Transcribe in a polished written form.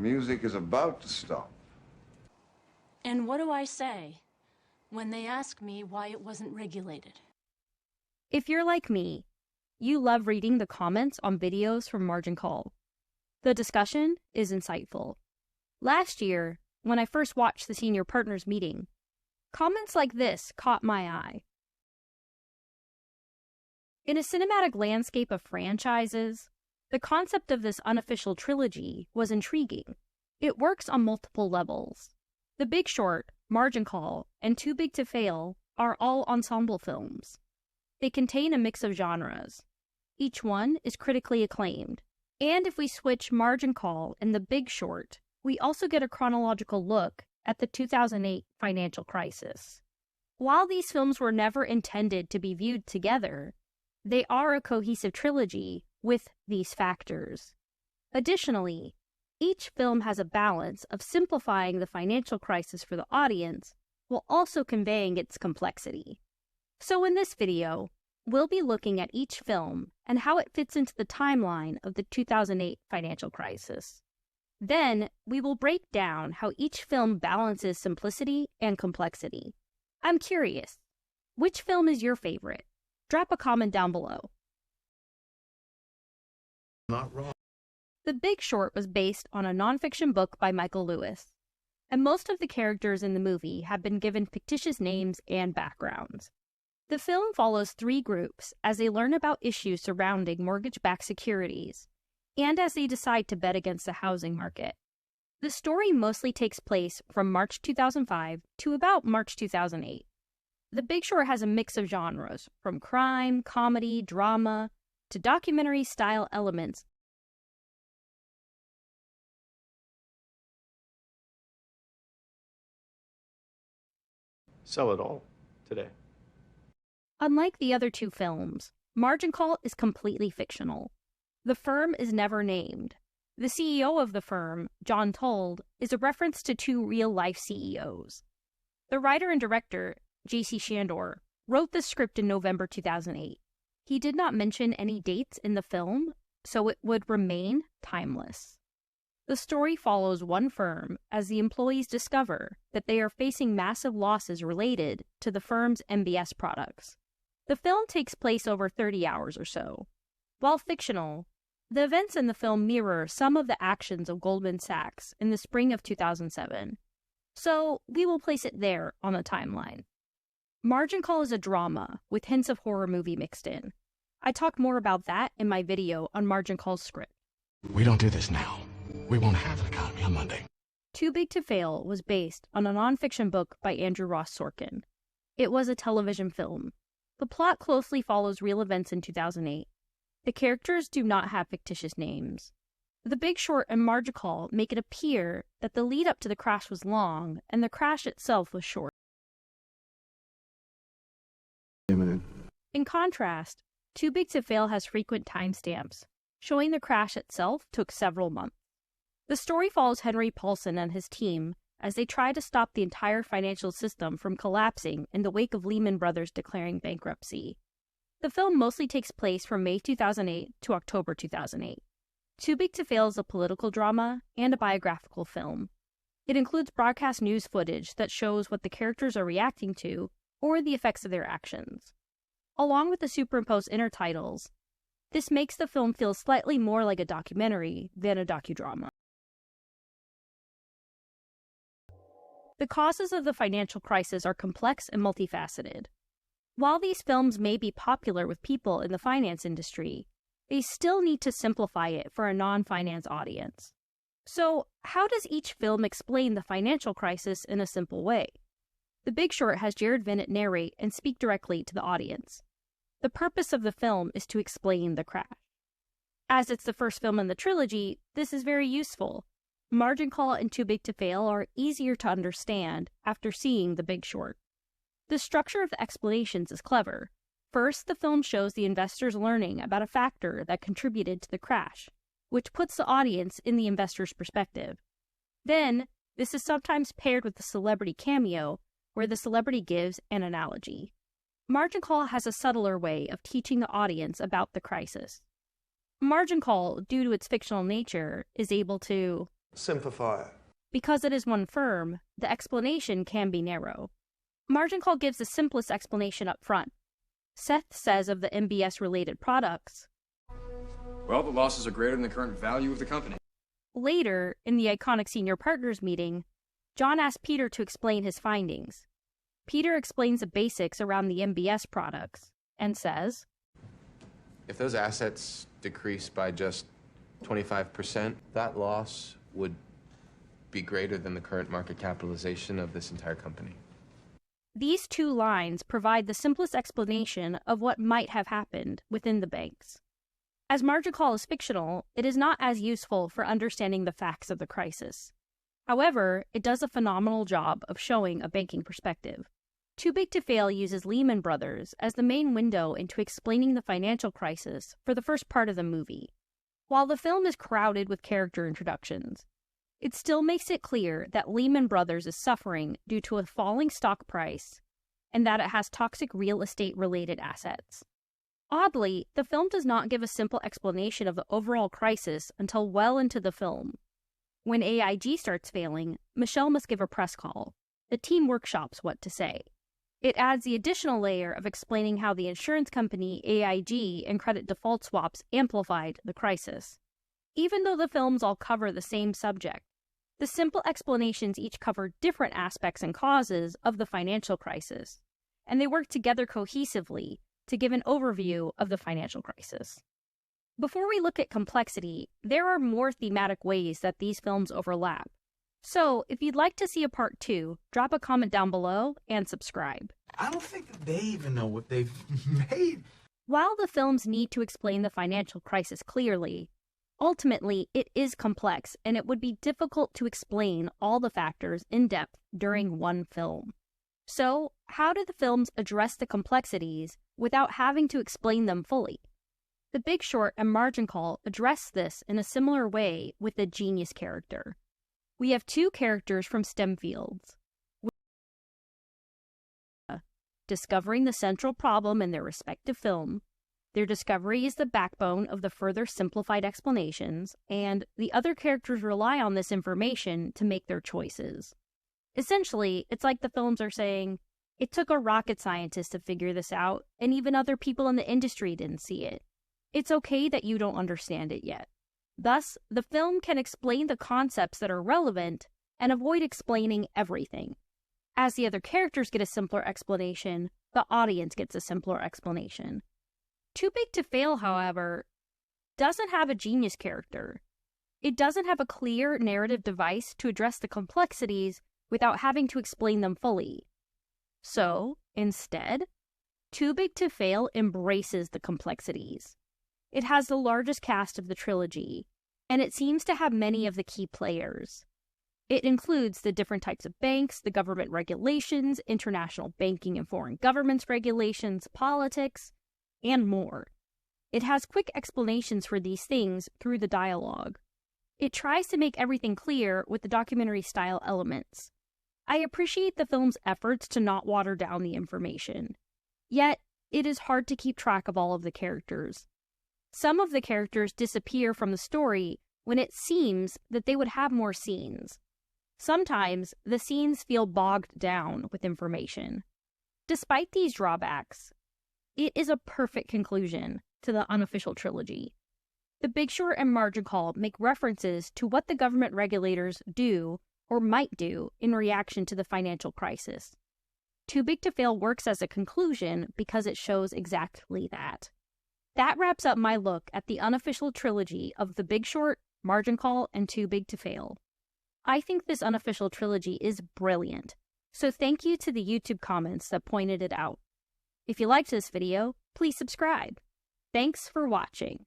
music is about to stop. And what do I say when they ask me why it wasn't regulated? If you're like me, you love reading the comments on videos from Margin Call. The discussion is insightful. Last year, when I first watched the senior partners meeting, comments like this caught my eye. In a cinematic landscape of franchises, the concept of this unofficial trilogy was intriguing. It works on multiple levels. The Big Short, Margin Call, and Too Big to Fail are all ensemble films. They contain a mix of genres. Each one is critically acclaimed. And if we switch Margin Call and The Big Short, we also get a chronological look at the 2008 financial crisis. While these films were never intended to be viewed together, they are a cohesive trilogy with these factors. Additionally, each film has a balance of simplifying the financial crisis for the audience while also conveying its complexity. So in this video, we'll be looking at each film and how it fits into the timeline of the 2008 financial crisis. Then, we will break down how each film balances simplicity and complexity. I'm curious, which film is your favorite? Drop a comment down below. Not wrong. The Big Short was based on a nonfiction book by Michael Lewis, and most of the characters in the movie have been given fictitious names and backgrounds. The film follows three groups as they learn about issues surrounding mortgage-backed securities, and as they decide to bet against the housing market. The story mostly takes place from March 2005 to about March 2008. The Big Short has a mix of genres, from crime, comedy, drama, to documentary-style elements. Sell it all today. Unlike the other two films, Margin Call is completely fictional. The firm is never named. The CEO of the firm, John Told, is a reference to two real-life CEOs. The writer and director, J.C. Chandor, wrote the script in November 2008. He did not mention any dates in the film, so it would remain timeless. The story follows one firm as the employees discover that they are facing massive losses related to the firm's MBS products. The film takes place over 30 hours or so. While fictional, the events in the film mirror some of the actions of Goldman Sachs in the spring of 2007, so we will place it there on the timeline. Margin Call is a drama with hints of horror movie mixed in. I talk more about that in my video on Margin Call's script. We don't do this now. We won't have an economy on Monday. Too Big to Fail was based on a nonfiction book by Andrew Ross Sorkin. It was a television film. The plot closely follows real events in 2008. The characters do not have fictitious names. The Big Short and Margin Call make it appear that the lead up to the crash was long and the crash itself was short. In contrast, Too Big to Fail has frequent timestamps, showing the crash itself took several months. The story follows Henry Paulson and his team as they try to stop the entire financial system from collapsing in the wake of Lehman Brothers declaring bankruptcy. The film mostly takes place from May 2008 to October 2008. Too Big to Fail is a political drama and a biographical film. It includes broadcast news footage that shows what the characters are reacting to or the effects of their actions. Along with the superimposed intertitles, this makes the film feel slightly more like a documentary than a docudrama. The causes of the financial crisis are complex and multifaceted. While these films may be popular with people in the finance industry, they still need to simplify it for a non-finance audience. So, how does each film explain the financial crisis in a simple way? The Big Short has Jared Vinnett narrate and speak directly to the audience. The purpose of the film is to explain the crash. As it's the first film in the trilogy, this is very useful. Margin Call and Too Big to Fail are easier to understand after seeing The Big Short. The structure of the explanations is clever. First, the film shows the investors learning about a factor that contributed to the crash, which puts the audience in the investor's perspective. Then, this is sometimes paired with a celebrity cameo, where the celebrity gives an analogy. Margin Call has a subtler way of teaching the audience about the crisis. Margin Call, due to its fictional nature, is able to Simplify it. Because it is one firm, the explanation can be narrow. Margin call gives the simplest explanation up front. Seth says of the MBS-related products, well, the losses are greater than the current value of the company. Later, in the iconic senior partners meeting, John asks Peter to explain his findings. Peter explains the basics around the MBS products and says, if those assets decrease by just 25%, that loss would be greater than the current market capitalization of this entire company. These two lines provide the simplest explanation of what might have happened within the banks. As margin call is fictional, it is not as useful for understanding the facts of the crisis. However, it does a phenomenal job of showing a banking perspective. Too Big to Fail uses Lehman Brothers as the main window into explaining the financial crisis for the first part of the movie. While the film is crowded with character introductions, it still makes it clear that Lehman Brothers is suffering due to a falling stock price and that it has toxic real estate-related assets. Oddly, the film does not give a simple explanation of the overall crisis until well into the film. When AIG starts failing, Michelle must give a press call. The team workshops what to say. It adds the additional layer of explaining how the insurance company AIG and credit default swaps amplified the crisis. Even though the films all cover the same subject, the simple explanations each cover different aspects and causes of the financial crisis, and they work together cohesively to give an overview of the financial crisis. Before we look at complexity, there are more thematic ways that these films overlap. So, if you'd like to see a part 2, drop a comment down below and subscribe. I don't think that they even know what they've made. While the films need to explain the financial crisis clearly, ultimately, it is complex, and it would be difficult to explain all the factors in depth during one film. So, how do the films address the complexities without having to explain them fully? The Big Short and Margin Call address this in a similar way with the genius character. We have two characters from STEM fields, discovering the central problem in their respective film. Their discovery is the backbone of the further simplified explanations, and the other characters rely on this information to make their choices. Essentially, it's like the films are saying, it took a rocket scientist to figure this out, and even other people in the industry didn't see it. It's okay that you don't understand it yet. Thus, the film can explain the concepts that are relevant and avoid explaining everything. As the other characters get a simpler explanation, the audience gets a simpler explanation. Too Big to Fail, however, doesn't have a genius character. It doesn't have a clear narrative device to address the complexities without having to explain them fully. So, instead, Too Big to Fail embraces the complexities. It has the largest cast of the trilogy, and it seems to have many of the key players. It includes the different types of banks, the government regulations, international banking and foreign governments regulations, politics, and more. It has quick explanations for these things through the dialogue. It tries to make everything clear with the documentary-style elements. I appreciate the film's efforts to not water down the information. Yet, it is hard to keep track of all of the characters. Some of the characters disappear from the story when it seems that they would have more scenes. Sometimes, the scenes feel bogged down with information. Despite these drawbacks, it is a perfect conclusion to the Unofficial Trilogy. The Big Short and Margin Call make references to what the government regulators do or might do in reaction to the financial crisis. Too Big to Fail works as a conclusion because it shows exactly that. That wraps up my look at the Unofficial Trilogy of The Big Short, Margin Call, and Too Big to Fail. I think this Unofficial Trilogy is brilliant, so thank you to the YouTube comments that pointed it out. If you liked this video, please subscribe. Thanks for watching.